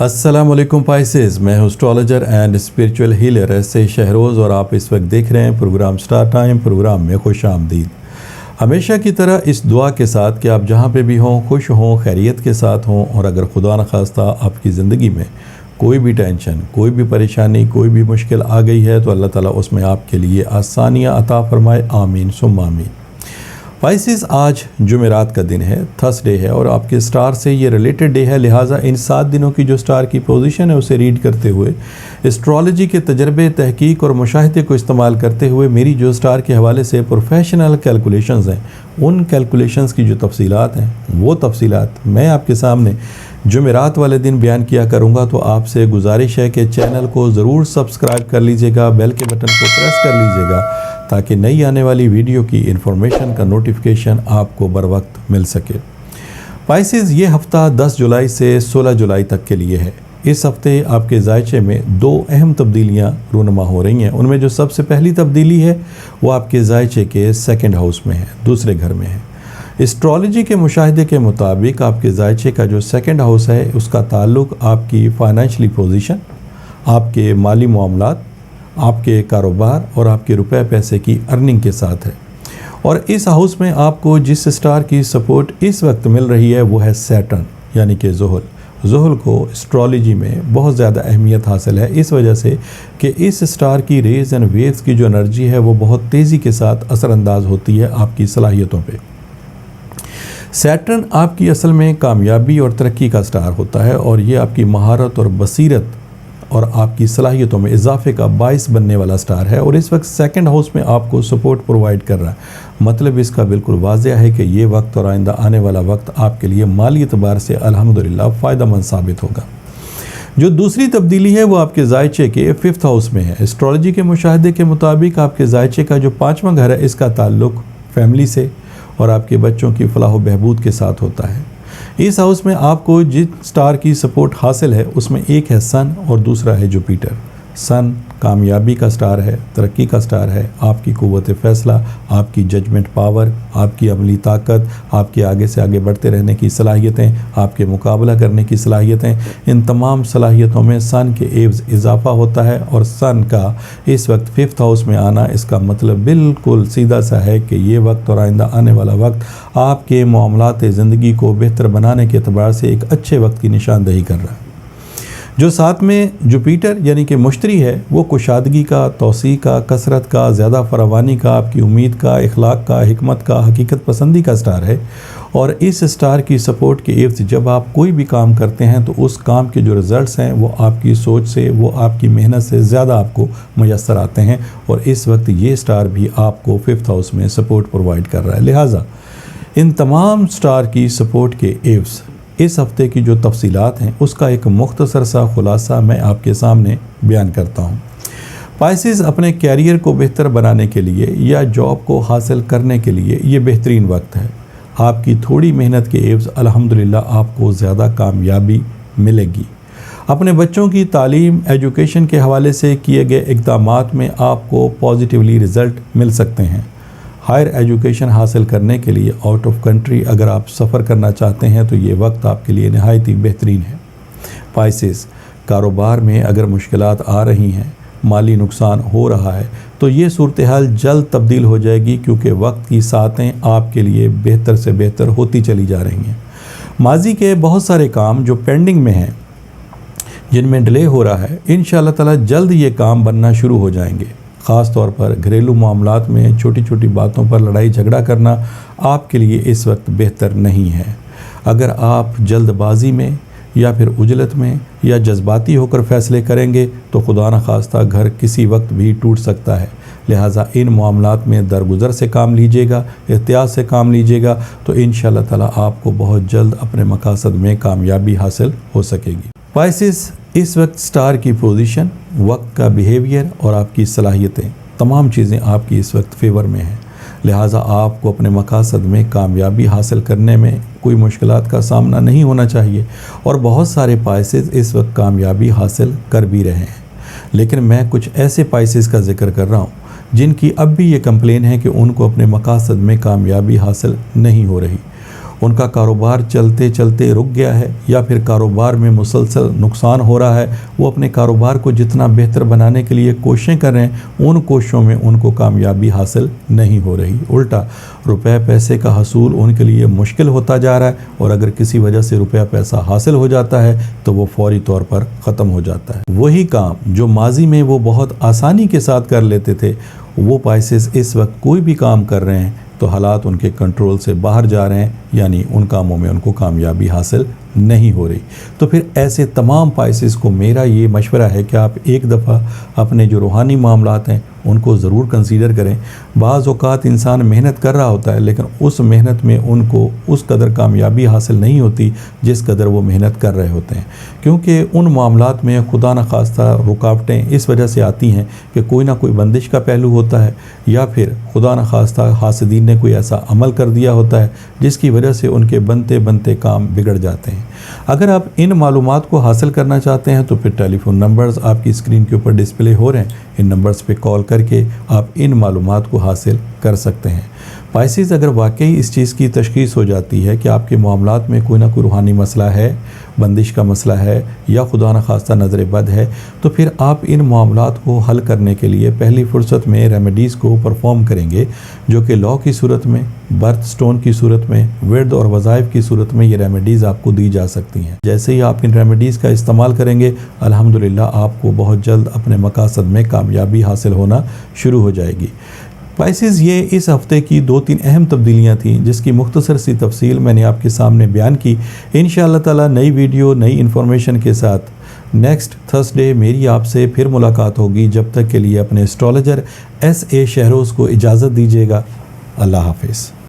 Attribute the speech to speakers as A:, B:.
A: अस्सलाम वालेकुम पाइसेस, मैं हूँ एस्ट्रोलॉजर एंड स्पिरिचुअल हीलर ऐसे शहरोज़ और आप इस वक्त देख रहे हैं प्रोग्राम स्टार टाइम। प्रोग्राम में खुश आमदीद। हमेशा की तरह इस दुआ के साथ कि आप जहाँ पे भी हों खुश हों, खैरियत के साथ हों, और अगर खुदा न खास्ता आपकी ज़िंदगी में कोई भी टेंशन, कोई भी परेशानी, कोई भी मुश्किल आ गई है तो अल्लाह ताला उसमें आपके लिए आसानियाँ अता फ़रमाए। आमीन सुम्मा आमीन। पाइसेस, आज जुमेरात का दिन है, थर्सडे है और आपके स्टार से ये रिलेटेड डे है, लिहाजा इन 7 दिनों की जो स्टार की पोजीशन है उसे रीड करते हुए एस्ट्रोलॉजी के तजर्बे, तहकीक और मुशाहिदे को इस्तेमाल करते हुए मेरी जो स्टार के हवाले से प्रोफेशनल कैलकुलेशंस हैं, उन कैलकुलेशंस की जो तफसीलात हैं वो तफसीलात मैं आपके सामने जुमेरात वाले दिन बयान किया करूँगा। तो आपसे गुजारिश है कि चैनल को ज़रूर सब्सक्राइब कर लीजिएगा, बेल के बटन को प्रेस कर लीजिएगा ताकि नई आने वाली वीडियो की इन्फॉर्मेशन का नोटिफिकेशन आपको बर वक्त मिल सके। पाइसेस, ये हफ़्ता 10 जुलाई से 16 जुलाई तक के लिए है। इस हफ़्ते आपके जायचे में 2 अहम तब्दीलियाँ रूनुमा हो रही हैं। उनमें जो सबसे पहली तब्दीली है वो आपके जायचे के 2nd हाउस में है, दूसरे घर में है। एस्ट्रोलॉजी के मुशाहिदे के मुताबिक आपके जायचे का जो 2nd हाउस है उसका ताल्लुक़ आपकी फ़ाइनेंशली पोजीशन, आपके माली मामलात, आपके कारोबार और आपके रुपए पैसे की अर्निंग के साथ है। और इस हाउस में आपको जिस स्टार की सपोर्ट इस वक्त मिल रही है वो है सैटर्न, यानी कि ज़ुहल। ज़ुहल को एस्ट्रोलॉजी में बहुत ज़्यादा अहमियत हासिल है इस वजह से कि इस स्टार की रेज एंड वेव्स की जो एनर्जी है वो बहुत तेज़ी के साथ असरअंदाज होती है आपकी सलाहियतों पे। सैटर्न आपकी असल में कामयाबी और तरक्की का स्टार होता है और ये आपकी महारत और बसीरत और आपकी सलाहियतों में इजाफे का बाइस बनने वाला स्टार है और इस वक्त 2nd हाउस में आपको सपोर्ट प्रोवाइड कर रहा है। मतलब इसका बिल्कुल वाज़ेह है कि ये वक्त और आइंदा आने वाला वक्त आपके लिए माली एतबार से अल्हम्दुलिल्लाह फ़ायदेमंद साबित होगा। जो दूसरी तब्दीली है वो आपके जायचे के 5th हाउस में है। एस्ट्रोलॉजी के मुशाहिदे के मुताबिक आपके जायचे का जो 5वां घर है इसका ताल्लुक़ फैमिली से और आपके बच्चों की फलाह व बहबूद के साथ होता है। इस हाउस में आपको जिस स्टार की सपोर्ट हासिल है उसमें एक है सन और दूसरा है जुपिटर। सन कामयाबी का स्टार है, तरक्की का स्टार है, आपकी क़ुव्वत फ़ैसला, आपकी जजमेंट पावर, आपकी अमली ताकत, आपके आगे से आगे बढ़ते रहने की सलाहियतें, आपके मुकाबला करने की सलाहियतें, इन तमाम सलाहियतों में सन के एवज़ इजाफ़ा होता है। और सन का इस वक्त 5th हाउस में आना इसका मतलब बिल्कुल सीधा सा है कि ये वक्त और आइंदा आने वाला वक्त आपके मामलात ज़िंदगी को बेहतर बनाने के एतबार से एक अच्छे वक्त की निशानदही कर रहा है। जो साथ में जुपिटर यानी कि मुश्तरी है वो कुशादगी का, तौसी का, कसरत का, ज़्यादा फरावानी का, आपकी उम्मीद का, इखलाक का, हिकमत का, हकीकत पसंदी का स्टार है। और इस स्टार की सपोर्ट के इर्द जब आप कोई भी काम करते हैं तो उस काम के जो रिज़ल्ट्स हैं वो आपकी सोच से, वो आपकी मेहनत से ज़्यादा आपको मैसर आते हैं। और इस वक्त ये स्टार भी आपको 5th हाउस में सपोर्ट प्रोवाइड कर रहा है। लिहाजा इन तमाम स्टार की सपोर्ट के एवज़ इस हफ़्ते की जो तफसीलात हैं उसका एक मुख्तसर सा खुलासा मैं आपके सामने बयान करता हूँ। पाइसेस, अपने कैरियर को बेहतर बनाने के लिए या जॉब को हासिल करने के लिए ये बेहतरीन वक्त है। आपकी थोड़ी मेहनत के एवज़ अल्हम्दुलिल्लाह आपको ज़्यादा कामयाबी मिलेगी। अपने बच्चों की तालीम, एजुकेशन के हवाले से किए गए इक़दामात में आपको पॉजिटिवली रिज़ल्ट मिल सकते हैं। हायर एजुकेशन हासिल करने के लिए आउट ऑफ कंट्री अगर आप सफ़र करना चाहते हैं तो ये वक्त आपके लिए नहायत ही बेहतरीन है। पाइसेस, कारोबार में अगर मुश्किलात आ रही हैं, माली नुकसान हो रहा है तो ये सूरत हाल जल्द तब्दील हो जाएगी क्योंकि वक्त की सातें आपके लिए बेहतर से बेहतर होती चली जा रही हैं। माजी के बहुत सारे काम जो पेंडिंग में हैं, जिनमें डिले हो रहा है, इंशाअल्लाह ताला जल्द ये काम बनना शुरू हो जाएंगे। ख़ास तौर पर घरेलू मामलात में छोटी छोटी बातों पर लड़ाई झगड़ा करना आपके लिए इस वक्त बेहतर नहीं है। अगर आप जल्दबाजी में या फिर उजलत में या जज्बाती होकर फ़ैसले करेंगे तो खुदा न खास्ता घर किसी वक्त भी टूट सकता है। लिहाजा इन मामलात में दरगुजर से काम लीजिएगा, एहतियात से काम लीजिएगा तो इंशाअल्लाह ताला आपको बहुत जल्द अपने मकासद में कामयाबी हासिल हो सकेगी। पाइसेस, इस वक्त स्टार की पोजीशन, वक्त का बिहेवियर और आपकी सलाहियतें, तमाम चीज़ें आपकी इस वक्त फेवर में हैं। लिहाजा आपको अपने मकासद में कामयाबी हासिल करने में कोई मुश्किलात का सामना नहीं होना चाहिए। और बहुत सारे पाइसेस इस वक्त कामयाबी हासिल कर भी रहे हैं। लेकिन मैं कुछ ऐसे पाइसेस का जिक्र कर रहा हूँ जिनकी अब भी ये कंप्लेन है कि उनको अपने मकासद में कामयाबी हासिल नहीं हो रही। ان کا کاروبار چلتے چلتے رک گیا ہے یا پھر کاروبار میں مسلسل نقصان ہو رہا ہے، وہ اپنے کاروبار کو جتنا بہتر بنانے کے لیے کوششیں کر رہے ہیں، ان کوششوں میں ان کو کامیابی حاصل نہیں ہو رہی، الٹا روپے پیسے کا حصول ان کے لیے مشکل ہوتا جا رہا ہے، اور اگر کسی وجہ سے روپیہ پیسہ حاصل ہو جاتا ہے تو وہ فوری طور پر ختم ہو جاتا ہے۔ وہی کام جو ماضی میں وہ بہت آسانی کے ساتھ کر لیتے تھے، وہ پائسز اس وقت کوئی بھی کام کر رہے ہیں تو حالات ان کے کنٹرول سے باہر جا رہے ہیں، یعنی ان کاموں میں ان کو کامیابی حاصل نہیں ہو رہی۔ تو پھر ایسے تمام پائسز کو میرا یہ مشورہ ہے کہ آپ ایک دفعہ اپنے جو روحانی معاملات ہیں ان کو ضرور کنسیڈر کریں۔ بعض اوقات انسان محنت کر رہا ہوتا ہے لیکن اس محنت میں ان کو اس قدر کامیابی حاصل نہیں ہوتی جس قدر وہ محنت کر رہے ہوتے ہیں، کیونکہ ان معاملات میں خدا نخواستہ رکاوٹیں اس وجہ سے آتی ہیں کہ کوئی نہ کوئی بندش کا پہلو ہوتا ہے، یا پھر خدا نخواستہ حاسدین نے کوئی ایسا عمل کر دیا ہوتا ہے جس کی وجہ سے ان کے بنتے بنتے کام بگڑ جاتے ہیں۔ اگر آپ ان معلومات کو حاصل کرنا چاہتے ہیں تو پھر ٹیلی فون نمبرز آپ کی اسکرین کے اوپر ڈسپلے ہو رہے ہیں، ان نمبرز پہ کال کر کے آپ ان معلومات کو حاصل کر سکتے ہیں۔ پائسز، اگر واقعی اس چیز کی تشخیص ہو جاتی ہے کہ آپ کے معاملات میں کوئی نہ کوئی روحانی مسئلہ ہے، بندش کا مسئلہ ہے یا خدا نخواستہ نظر بد ہے، تو پھر آپ ان معاملات کو حل کرنے کے لیے پہلی فرصت میں ریمیڈیز کو پرفارم کریں گے، جو کہ لا کی صورت میں، برتھ سٹون کی صورت میں، ورد اور وظائف کی صورت میں یہ ریمیڈیز آپ کو دی جا سکتی ہیں۔ جیسے ہی آپ ان ریمیڈیز کا استعمال کریں گے، الحمدللہ آپ کو بہت جلد اپنے مقاصد میں کامیابی حاصل ہونا شروع ہو جائے گی۔ پائسز، یہ اس ہفتے کی 2-3 اہم تبدیلیاں تھیں جس کی مختصر سی تفصیل میں نے آپ کے سامنے بیان کی۔ انشاءاللہ تعالی نئی ویڈیو، نئی انفارمیشن کے ساتھ نیکسٹ تھرسڈے میری آپ سے پھر ملاقات ہوگی۔ جب تک کے لیے اپنے اسٹرالوجر ایس اے شہروز کو اجازت دیجیے گا۔ اللہ حافظ۔